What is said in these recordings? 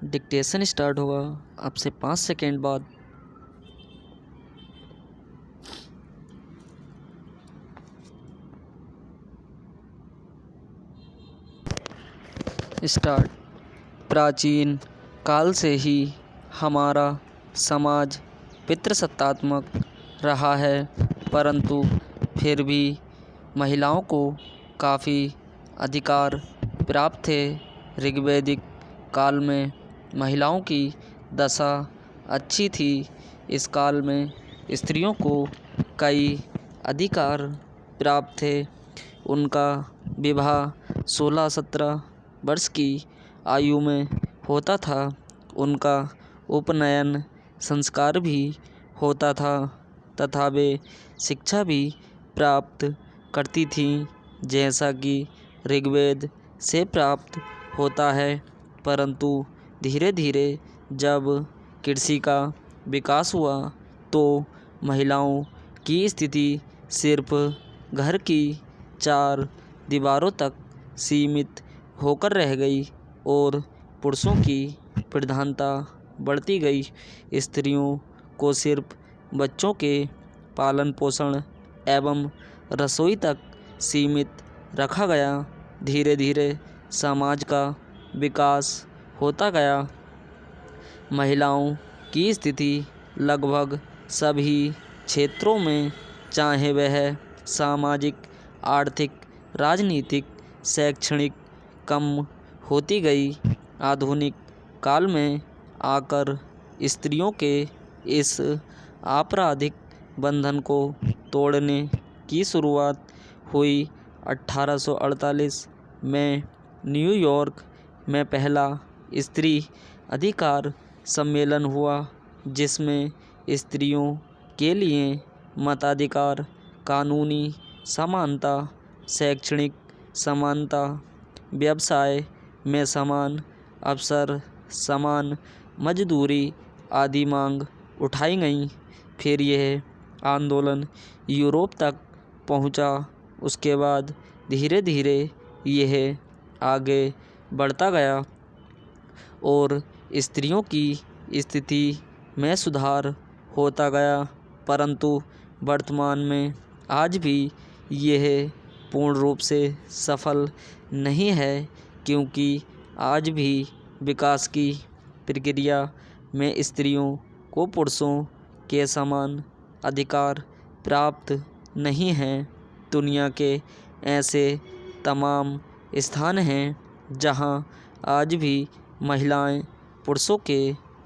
Dictation start होगा अब से 5 सेकेंड बाद। स्टार्ट। प्राचीन काल से ही हमारा समाज पितृसत्तात्मक रहा है, परंतु फिर भी महिलाओं को काफ़ी अधिकार प्राप्त थे। ऋग्वैदिक काल में महिलाओं की दशा अच्छी थी। इस काल में स्त्रियों को कई अधिकार प्राप्त थे। उनका विवाह 16-17 वर्ष की आयु में होता था। उनका उपनयन संस्कार भी होता था तथा वे शिक्षा भी प्राप्त करती थीं, जैसा कि ऋग्वेद से प्राप्त होता है। परंतु धीरे धीरे जब कृषि का विकास हुआ तो महिलाओं की स्थिति सिर्फ घर की 4 दीवारों तक सीमित होकर रह गई और पुरुषों की प्रधानता बढ़ती गई। स्त्रियों को सिर्फ बच्चों के पालन पोषण एवं रसोई तक सीमित रखा गया। धीरे धीरे समाज का विकास होता गया। महिलाओं की स्थिति लगभग सभी क्षेत्रों में, चाहे वह सामाजिक, आर्थिक, राजनीतिक, शैक्षणिक, कम होती गई। आधुनिक काल में आकर स्त्रियों के इस आपराधिक बंधन को तोड़ने की शुरुआत हुई। 1848 में न्यूयॉर्क में पहला स्त्री अधिकार सम्मेलन हुआ, जिसमें स्त्रियों के लिए मताधिकार, कानूनी समानता, शैक्षणिक समानता, व्यवसाय में समान अवसर, समान मजदूरी आदि मांग उठाई गईं। फिर यह आंदोलन यूरोप तक पहुंचा। उसके बाद धीरे धीरे यह आगे बढ़ता गया और स्त्रियों की स्थिति में सुधार होता गया। परंतु वर्तमान में आज भी यह पूर्ण रूप से सफल नहीं है, क्योंकि आज भी विकास की प्रक्रिया में स्त्रियों को पुरुषों के समान अधिकार प्राप्त नहीं हैं। दुनिया के ऐसे तमाम स्थान हैं जहां आज भी महिलाएं पुरुषों के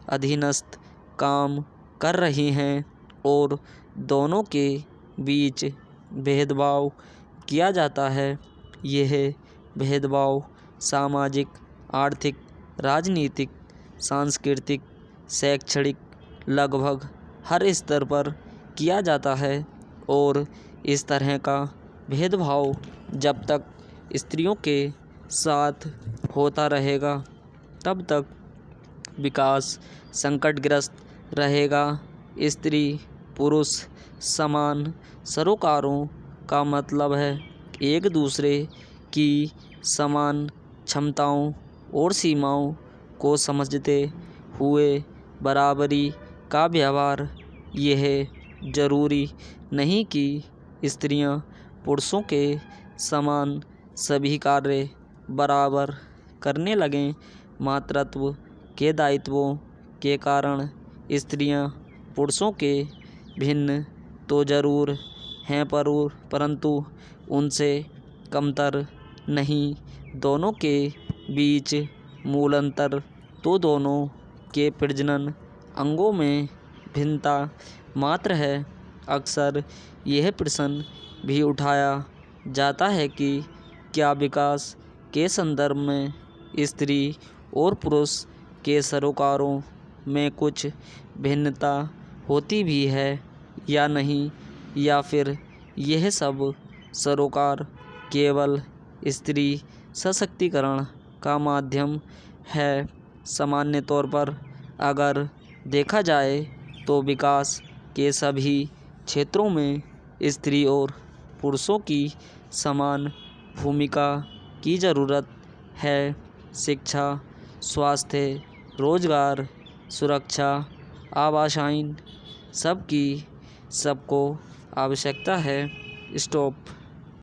अधीनस्थ काम कर रही हैं और दोनों के बीच भेदभाव किया जाता है। यह भेदभाव सामाजिक, आर्थिक, राजनीतिक, सांस्कृतिक, शैक्षणिक लगभग हर स्तर पर किया जाता है और इस तरह का भेदभाव जब तक स्त्रियों के साथ होता रहेगा तब तक विकास संकटग्रस्त रहेगा। स्त्री पुरुष समान सरोकारों का मतलब है एक दूसरे की समान क्षमताओं और सीमाओं को समझते हुए बराबरी का व्यवहार। यह जरूरी नहीं कि स्त्रियां पुरुषों के समान सभी कार्य बराबर करने लगें। मातृत्व के दायित्वों के कारण स्त्रियां पुरुषों के भिन्न तो जरूर हैं, परंतु उनसे कमतर नहीं। दोनों के बीच मूल अंतर तो दोनों के प्रजनन अंगों में भिन्नता मात्र है। अक्सर यह प्रश्न भी उठाया जाता है कि क्या विकास के संदर्भ में स्त्री और पुरुष के सरोकारों में कुछ भिन्नता होती भी है या नहीं, या फिर यह सब सरोकार केवल स्त्री सशक्तिकरण का माध्यम है। सामान्य तौर पर अगर देखा जाए तो विकास के सभी क्षेत्रों में स्त्री और पुरुषों की समान भूमिका की ज़रूरत है। शिक्षा, स्वास्थ्य, रोज़गार, सुरक्षा, आवासाइन सबको आवश्यकता है। स्टॉप।